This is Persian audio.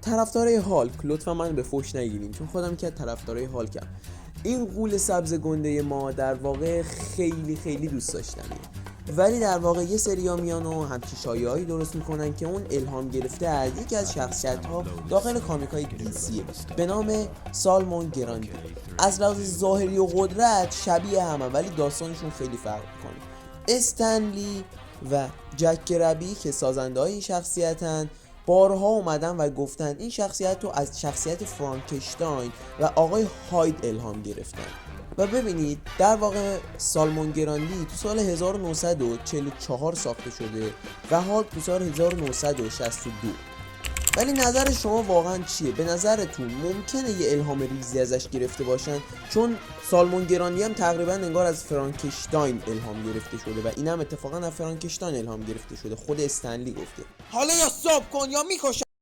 طرفدارای هالک لطفا من به فوش نگیرین چون خودم که طرفدارای هالکم. این غول سبز گنده ما در واقع خیلی خیلی دوست داشتنیه، ولی در واقع یه سریا میان و همچین شایعه‌ای درست میکنن که اون الهام گرفته از یکی از شخصیت‌ها داخل کامیک‌های دیسیه به نام سالمون گراندی. از لحاظ ظاهری و قدرت شبیه همه ولی داستانشون خیلی فرق میکنه. استنلی و جک کربی که سازنده‌های این شخصیتن بارها اومدن و گفتن این شخصیت رو از شخصیت فرانکشتاین و آقای هاید الهام گرفتن. و ببینید در واقع سالمون گراندی تو سال 1944 ساخته شده و هالک تو سال 1962. ولی نظر شما واقعا چیه؟ به نظرتون ممکنه یه الهام ریزی ازش گرفته باشن؟ چون سالمون گراندی هم تقریبا انگار از فرانکشتاین الهام گرفته شده و اینم اتفاقا از فرانکشتاین الهام گرفته شده، خود استنلی گفته. حالا یا صبر کن یا میکشم.